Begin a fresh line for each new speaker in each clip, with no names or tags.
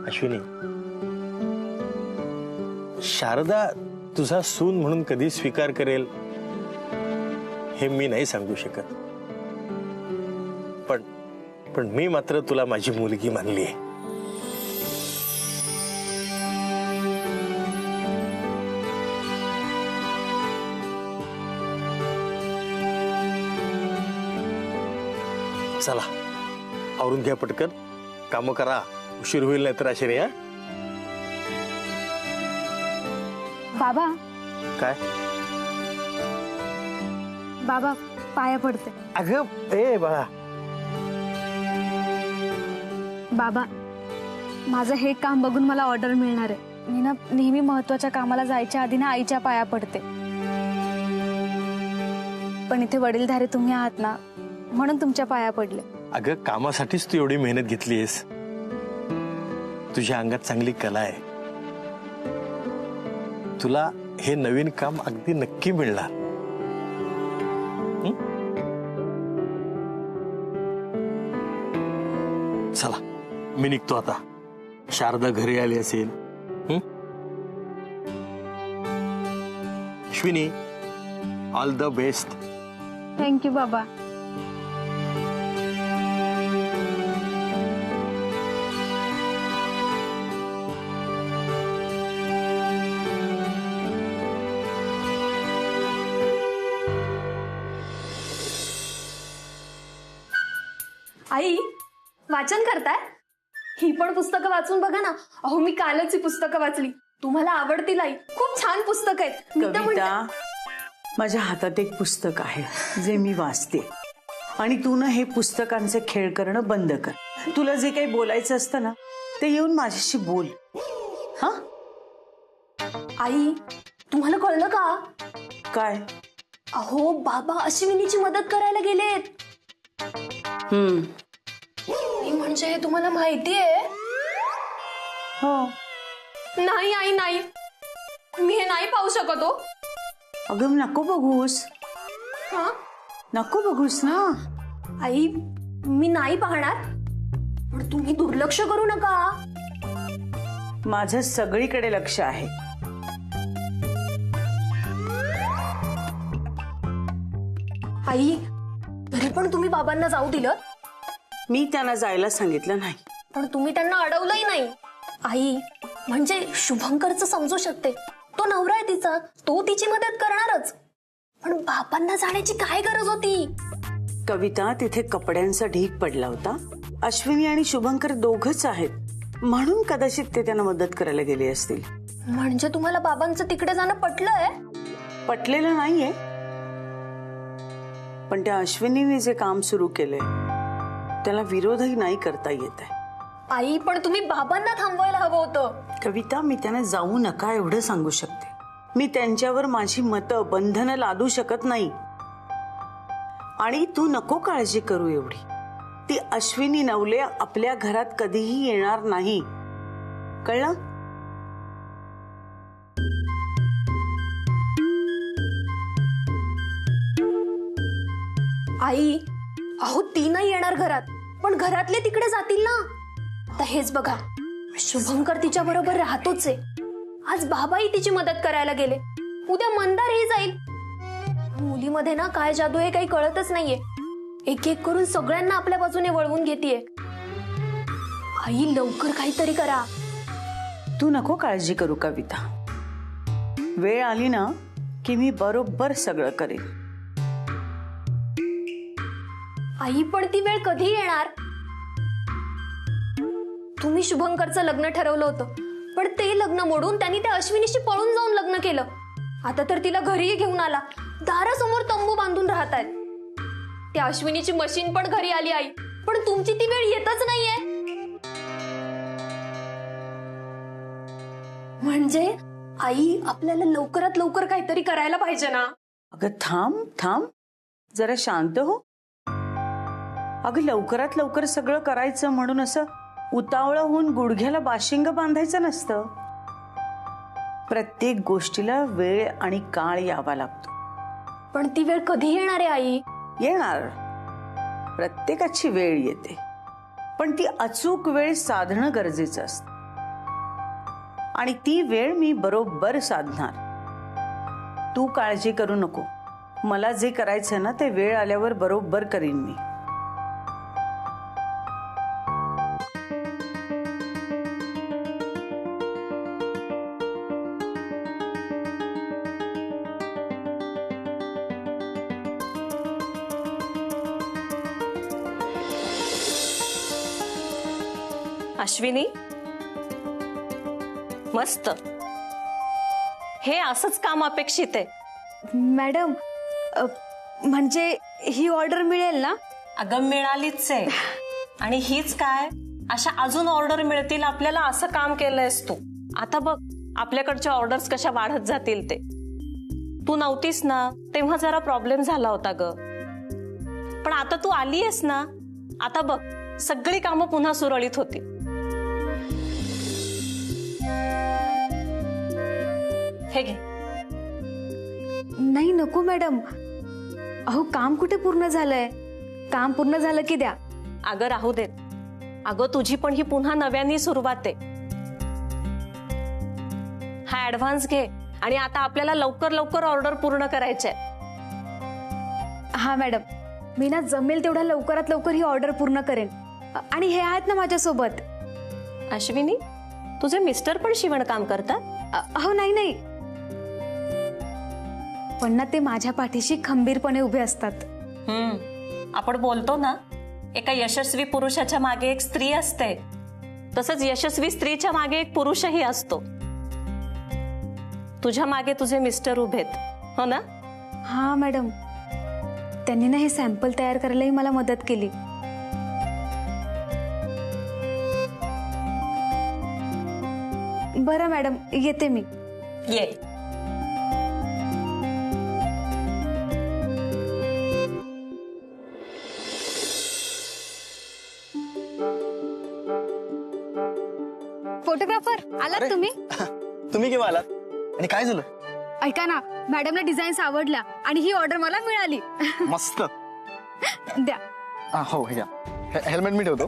अश्विनी, शारदा तुझा सून म्हणून कधी स्वीकार करेल हे मी नाही सांगू शकत, पण मी मात्र तुला माझी मुलगी मानली आहे. चला आवरून घ्या पटकन, काम करा, उशीर होईल नाही तर. आश्रय या
बाबा.
काय
बाबा पाया पडते.
अगं ए बाळा.
बाबा माझं हे काम बघून मला ऑर्डर मिळणार आहे. मी ना नेहमी महत्वाच्या कामाला जायच्या आधी ना आईच्या पाया पडते, पण इथे वडीलधारे तुम्ही आहात ना म्हणून तुमच्या पाया पडले.
अगं कामासाठीच तू एवढी मेहनत घेतलीस. तुझ्या अंगात चांगली कला आहे. तुला हे नवीन काम अगदी नक्की मिळणार. चला मी निघतो आता. शारदा घरी आली असेल. Ashwini, all the best.
Thank you बाबा.
आई वाचन करताय? ही पण पुस्तकं वाचून बघा ना. अहो मी कालच ही पुस्तकं वाचली. तुम्हाला आवडतील आई, खूप छान पुस्तक आहेत.
कविता, माझ्या हातात एक पुस्तक आहे जे मी वाचते, आणि तू ना हे पुस्तकांचे खेळ करणं बंद कर. तुला जे काही बोलायचं असतं ना ते येऊन माझ्याशी बोल. हा
आई तुम्हाला कळलं का?
काय?
अहो बाबा अश्विनीची मदत करायला गेलेत. म्हणजे तुम्हाला माहितीये?
हो.
नाही आई नाही, मी हे नाही पाहू शकत हो.
अगं नको बघूस.
हा
नको बघूस ना.
आई मी नाही पाहणार, पण तुम्ही दुर्लक्ष करू नका.
माझं सगळीकडे लक्ष आहे.
आई तरी पण तुम्ही बाबांना जाऊ दिलं?
मी त्यांना जायला सांगितलं नाही.
पण तुम्ही त्यांना अडवलंही नाही. आई म्हणजे शुभंकरचं समजू शकते, तो नवरा आहे तिचा, तो तिची मदत करणारच. पण बाबांना जाण्याची काय गरज होती?
कविता, तिथे कपड्यांचा ढीग पडला होता. अश्विनी आणि शुभंकर दोघच आहेत म्हणून कदाचित ते त्यांना मदत करायला गेले असतील.
म्हणजे तुम्हाला बाबांचं तिकडे जाणं पटलंय?
पटलेलं नाहीये, पण त्या अश्विनीने जे काम सुरू केलंय त्याला विरोधही नाही करता येत आहे.
आई पण तुम्ही बाबांना थांबवायला हवं होतं.
कविता, मी त्यांना जाऊ नका एवढं सांगू शकते. मी त्यांच्यावर माझी मतं, बंधनं लादू शकत नाही. आणि तू नको काळजी करू एवढी. ती अश्विनी नवले आपल्या घरात कधीही येणार नाही, कळलं?
आई अहो ती नाही येणार घरात, पण घरातले तिकडे जातील ना. आता हेच बघा, शुभंकर तिच्या बरोबर राहतोच आहे. आज बाबाही तिची मदत करायला गेले, उद्या मंदारही जाईल. मुलीमध्ये ना काय जादू आहे काही कळतच नाहीये. एक एक करून सगळ्यांना आपल्या बाजूने वळवून घेतीये. आई लवकर काहीतरी करा.
तू नको काळजी करू कविता. वेळ आली ना की मी बरोबर सगळं करेन.
आई पण ती वेळ कधी येणार? तुम्ही शुभंकरचं लग्न ठरवलं होतं, पण ते लग्न मोडून त्यांनी त्या अश्विनीशी पळून जाऊन लग्न केलं. आता तर तिला घरीही घेऊन आला, दारासमोर तंबू बांधून राहतायत. त्या अश्विनीची मशीन पण घरी आली आई, पण तुमची ती वेळ येतच नाहीये. म्हणजे आई आपल्याला लवकरात लवकर काहीतरी करायला पाहिजे ना.
अगं थांब थांब, जरा शांत हो. अगं लवकरात लवकर सगळं करायचं म्हणून असं उतावळं होऊन गुडघ्याला बाशिंग बांधायचं नसतं. प्रत्येक गोष्टीला वेळ आणि काळ यावा लागतो.
पण ती वेळ कधी येणार आहे आई?
येणार, प्रत्येकाची वेळ येते. पण ती अचूक वेळ साधणं गरजेचं असतं आणि ती वेळ मी बरोबर साधणार. तू काळजी करू नको. मला जे करायचं ना ते वेळ आल्यावर बरोबर करीन मी.
अश्विनी, मस्त. हे असंच काम अपेक्षित आहे.
मॅडम म्हणजे ही ऑर्डर मिळेल ना?
अगं मिळालीच आहे. आणि हीच काय, अशा अजून ऑर्डर मिळतील आपल्याला असं काम केलंयस तू. आता बघ आपल्याकडच्या ऑर्डर्स कशा वाढत जातील ते. तू नव्हतीस ना तेव्हा जरा प्रॉब्लेम झाला होता ग, पण आता तू आलीयस ना, आता बघ सगळी कामं पुन्हा सुरळीत होतील. हे घे.
नाही नको मॅडम. अहो काम कुठे पूर्ण झालंय? काम पूर्ण झालं की द्या.
अगं राहू देत. अगं तुझी पण ही पुन्हा नव्याने सुरुवात आहे. हा ऍडव्हान्स घे आणि आता आपल्याला लवकर लवकर ऑर्डर पूर्ण करायचे.
हा मॅडम, मी ना जमेल तेवढ्या लवकरात लवकर ही ऑर्डर पूर्ण करेन. आणि हे आहेत ना माझ्यासोबत.
अश्विनी, तुझे मिस्टर पण शिवणकाम करतात?
अहो नाही नाही, पण ना ते माझ्या पाठीशी खंबीरपणे उभे असतात.
आपण बोलतो ना, एका यशस्वी पुरुषाच्या मागे एक स्त्री असते, तसंच यशस्वी स्त्रीच्या मागे एक पुरुषही असतो. तुझ्या मागे तुझे मिस्टर उभेत, हो ना?
हा मॅडम, त्यांनी ना हे सॅम्पल तयार करायलाही मला मदत केली. बरं मॅडम, येते मी.
ये.
फोटोग्राफर आलात तुम्ही?
तुम्ही केव्हा आलात आणि काय झालं?
ऐका ना, मॅडमला डिझाईन्स आवडल्या आणि ही ऑर्डर मला मिळाली.
मस्त.
द्या.
हो हे घ्या. हेल्मेट मी ठेवतो.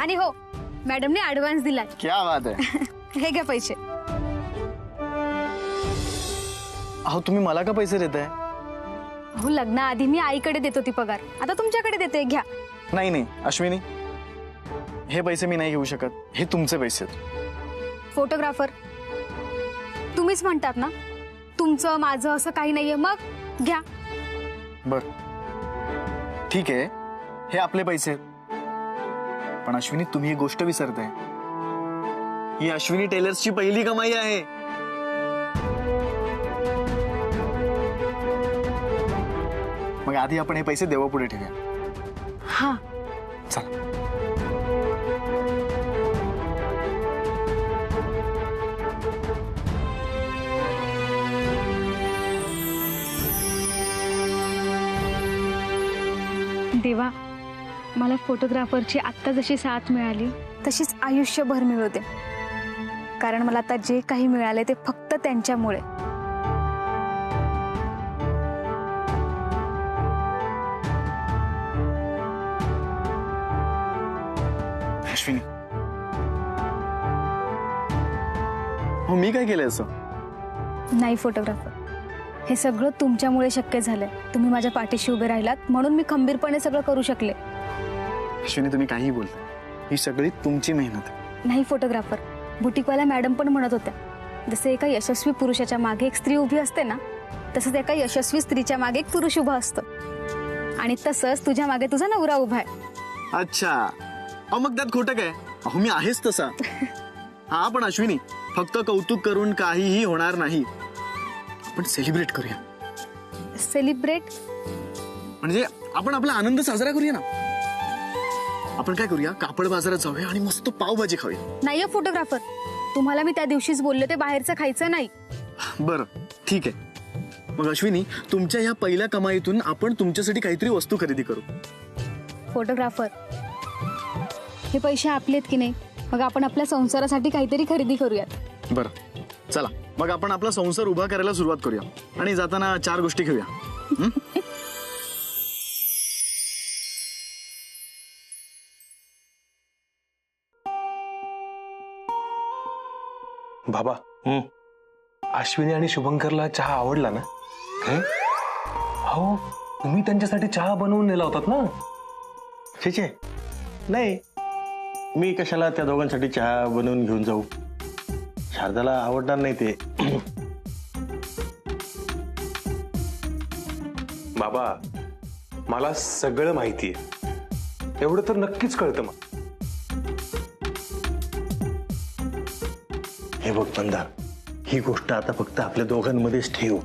आणि हो, मॅडमने ऍडव्हान्स दिलाय.
क्या बात आहे.
हे घ्या पैसे.
अहो तुम्ही मला का पैसे देताय?
अहो लग्नाआधी मी आईकडे देत होती पगार, आता तुमच्याकडे देते. घ्या.
नाही नाही अश्विनी, हे पैसे मी नाही घेऊ शकत. हे तुमचे पैसे आहेत.
फोटोग्राफर, तुम्हीच म्हणतात ना तुमचं माझं असं काही नाहीये, मग घ्या.
बर ठीक आहे, हे आपले पैसे आहेत. पण अश्विनी तुम्ही ही गोष्ट विसरताय. ही अश्विनी टेलर्सची पहिली कमाई आहे. मग आधी आपण हे पैसे देवापुढे ठेवूया.
हा
चला.
देवा, मला फोटोग्राफरची आत्ता जशी साथ मिळाली तशीच आयुष्यभर मिळू दे. कारण मला आता जे काही मिळाले ते फक्त त्यांच्यामुळे.
अश्विनी, हो मी काय केलंय असं?
नाही फोटोग्राफर, हे सगळं तुमच्यामुळे शक्य झालंय. तुम्ही माझ्या पाठीशी उभे राहिलात म्हणून मी खंबीरपणे सगळं करू शकले.
अश्विनी तुम्ही काही बोलता, ही सगळी तुमची मेहनत आहे.
नाही फोटोग्राफर, बुटीकवाल्या मॅडम पण म्हणत होत्या, जसे एका यशस्वी पुरुषाच्या मागे एक स्त्री उभी असते ना, तसंच एका यशस्वी स्त्रीच्या मागे एक पुरुष उभा असतो. आणि तसंच तुझ्या मागे तुझा नवरा उभा आहे.
अच्छा, अहो मग त्यात खोटं काय? अहो मी आहेच तसा. हा पण अश्विनी, फक्त कौतुक करून काहीही होणार नाही. आपण सेलिब्रेट करूया.
सेलिब्रेट
म्हणजे आपण आपला आनंद साजरा करूया ना. आपण काय करूया, कापड बाजारात जाऊया आणि मस्त पावभाजी खाऊया.
नाही फोटोग्राफर, तुम्हाला मी त्या दिवशीच बोलले ते बाहेरचं खायचं नाही.
बरं ठीक आहे. मग अश्विनी, तुमच्या ह्या पहिल्या कमाईतून आपण तुमच्यासाठी काहीतरी वस्तू खरेदी करू.
फोटोग्राफर, हे पैसे आपलेत की नाही, मग आपण आपल्या संसारासाठी काहीतरी खरेदी करूयात.
बरं चला, मग आपण आपला संसार उभा करायला सुरुवात करूया आणि जाताना 4 गोष्टी घेऊया.
बाबा, अश्विनी आणि शुभंकरला चहा आवडला ना? हो, तुम्ही त्यांच्यासाठी चहा बनवून नेला होतात ना?
छे नाही, मी कशाला त्या दोघांसाठी चहा बनवून घेऊन जाऊ? शारदाला आवडणार नाही ते.
बाबा, मला सगळं माहितीये, एवढं तर नक्कीच कळतं मग.
हे बघ मंदार, ही गोष्ट आता फक्त आपल्या दोघांमध्येच ठेव.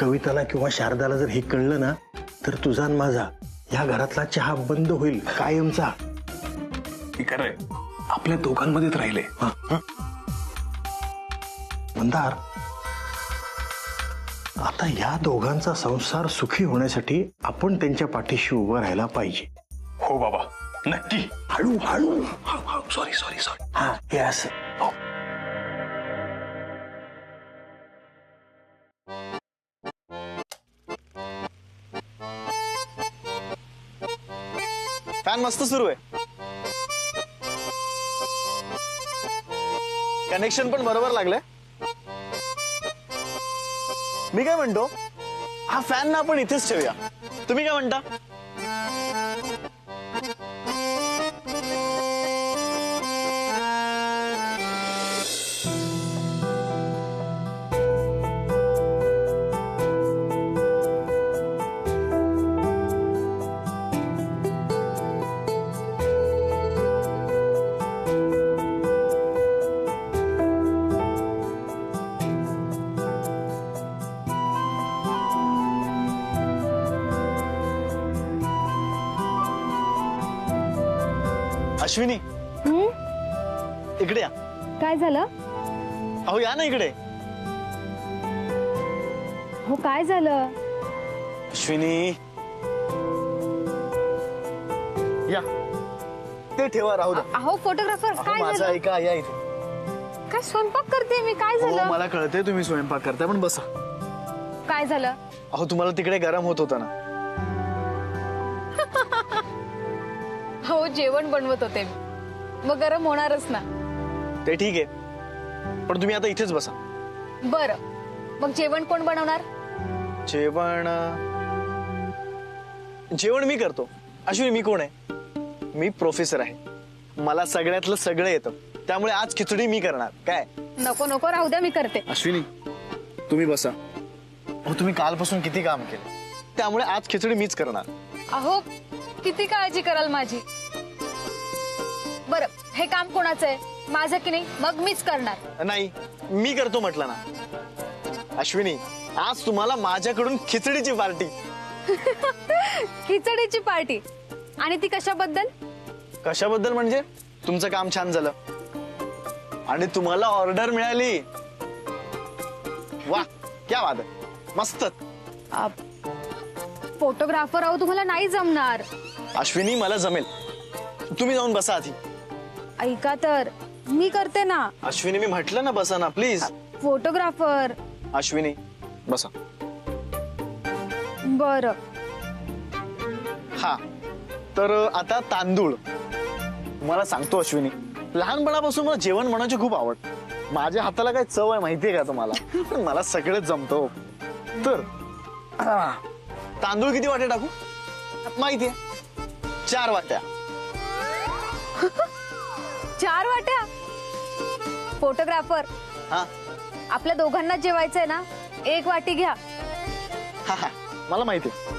कविताला किंवा शारदाला जर हे कळलं ना, तर तुझा आणि माझा या घरातला चहा बंद होईल कायमचा.
हे खरंय, आपल्या दोघांमध्येच राहिले.
मंदार, आता या दोघांचा संसार सुखी होण्यासाठी आपण त्यांच्या पाठीशी उभं राहायला पाहिजे.
हो बाबा, नक्की.
हळू.
सॉरी.
हा, हे असं. हो.
फॅन मस्त सुरू आहे, कनेक्शन पण बरोबर लागलंय. मी काय म्हणतो, हा फॅन ना आपण इथेच ठेवूया. तुम्ही काय म्हणता? अश्विनी, इकडे या.
काय झालं?
अहो या ना इकडे.
हो, काय झालं?
अश्विनी या, ते ठेवा, राहू द्या.
अहो फोटोग्राफर, काय
माझं
झालं?
ऐका, या इथे.
काय स्वयंपाक करते मी? काय
हो,
झालं?
मला कळतंय तुम्ही स्वयंपाक करताय, पण बसा.
काय झालं?
अहो तुम्हाला तिकडे गरम होत होतं ना.
हो, जेवण बनवत होते मी, मग गरम होणारच ना.
ते ठीक आहे, पण तुम्ही आता इथेच बसा.
बरं, मग जेवण कोण बनवणार?
जेवण मी करतो. अश्विनी, मी कोण आहे? मी प्रोफेसर आहे, मला सगळ्यातलं सगळं येतं. त्यामुळे आज खिचडी मी करणार. काय?
नको, राहू द्या, मी करते.
अश्विनी, तुम्ही बसा. अहो तुम्ही कालपासून किती काम केलं, त्यामुळे आज खिचडी मीच करणार.
अहो, किती काळजी कराल माझी. बरं, हे काम कोणाचं आहे? माझं की नाही? मग मीच करणार.
नाही, मी करतो म्हटलं ना. अश्विनी, आज तुम्हाला माझ्याकडून खिचडीची पार्टी.
खिचडीची पार्टी? आणि ती कशाबद्दल?
कशाबद्दल म्हणजे? तुमचं काम छान झालं आणि तुम्हाला ऑर्डर मिळाली. वा, क्या बात आहे, मस्त.
फोटोग्राफर आहो, तुम्हाला नाही जमणार.
अश्विनी, मला जमेल. तुम्ही जाऊन बसा आधी.
ऐका तर, मी करते ना.
अश्विनी, मी म्हटलं ना बसा ना प्लीज.
फोटोग्राफर.
अश्विनी, बसा.
बरं.
हा, तर आता तांदूळ. मला सांगतो अश्विनी, लहानपणापासून मला जेवण बनवायची खूप आवड. माझ्या हाताला काय चव आहे माहितीये का तुम्हाला? मला सगळंच जमतो. तर तांदूळ किती वाट्या टाकू माहितीये? 4 वाट्या.
4 वाट्या? फोटोग्राफर,
हा,
आपल्या दोघांना जेवायचंय ना, 1 वाटी घ्या.
हा, मला माहितीये.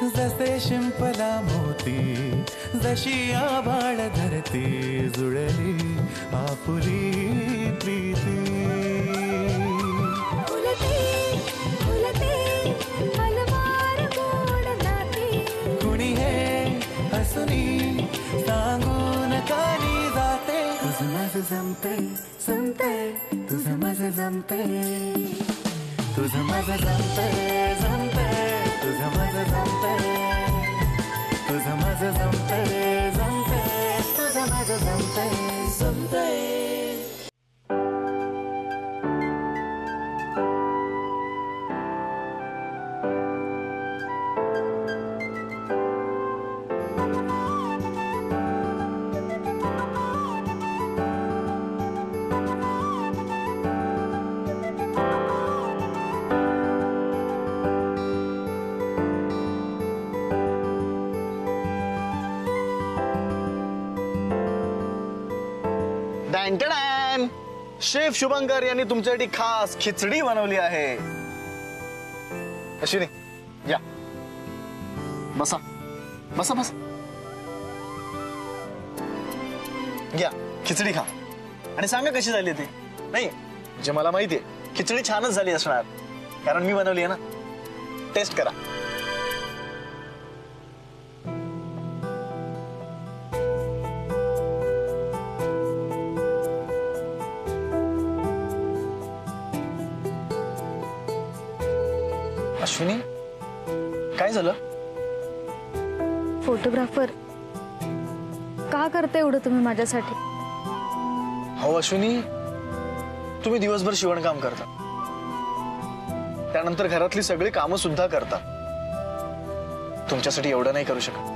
जसे शिंपला मोती जशी आभाळ धरती जुळली आपुली प्रीती कुणी हे हसुनी सांगून कानी जाते तुझं माझं जमते जमते तुझं माझं जमते तुझं माझं जमते जमते तुझं माझं जमते तुझं माझं जमते जमते तुझं माझं जमते जमते
डॅन शेफ शुभंकर यांनी तुमच्यासाठी खास खिचडी बनवली आहे. अश्विनी या बसा बसा बसा घ्या खिचडी खा आणि सांगा कशी झाली ती. नाही जे मला माहितीये खिचडी छानच झाली असणार कारण मी बनवली आहे ना. टेस्ट करा. अश्विनी काय झालं?
फोटोग्राफर का करते एवढं तुम्ही माझ्यासाठी?
हो अश्विनी तुम्ही दिवसभर शिवणकाम करता त्यानंतर घरातली सगळी कामं सुद्धा करता. तुमच्यासाठी एवढं नाही करू शकत.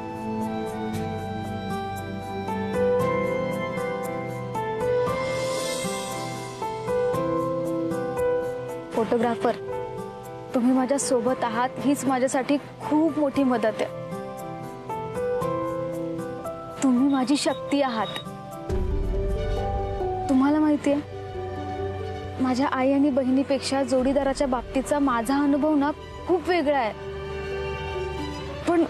फोटोग्राफर तुम्ही माझ्या सोबत आहात हीच माझ्यासाठी खूप मोठी मदत आहे. तुम्ही माझी शक्ती आहात. तुम्हाला माहितीये माझ्या आई आणि बहिणीपेक्षा जोडीदाराच्या बाबतीचा माझा अनुभव ना खूप वेगळा आहे. पण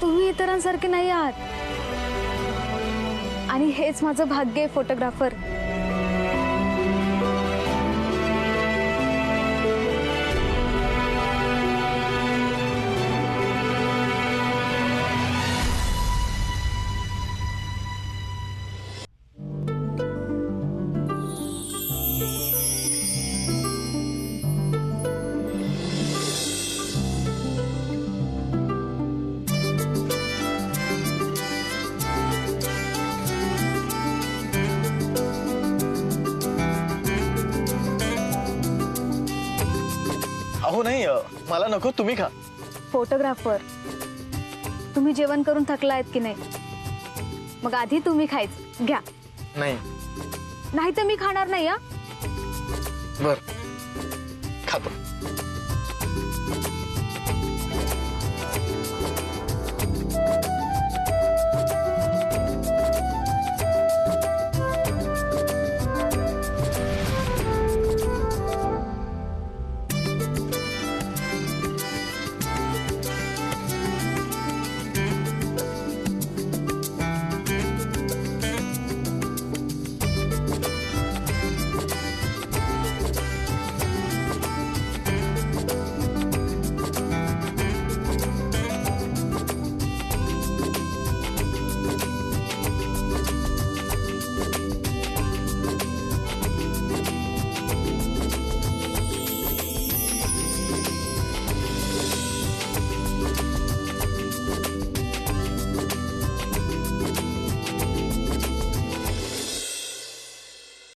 तुम्ही इतरांसारखे नाही आहात आणि हेच माझं भाग्य आहे फोटोग्राफर.
अहो नाही मला नको तुम्ही खा.
फोटोग्राफर तुम्ही जेवण करून थकला आहेत की नाही? मग आधी तुम्ही खायचं घ्या.
नाही
नाही तर मी खाणार नाही.
बर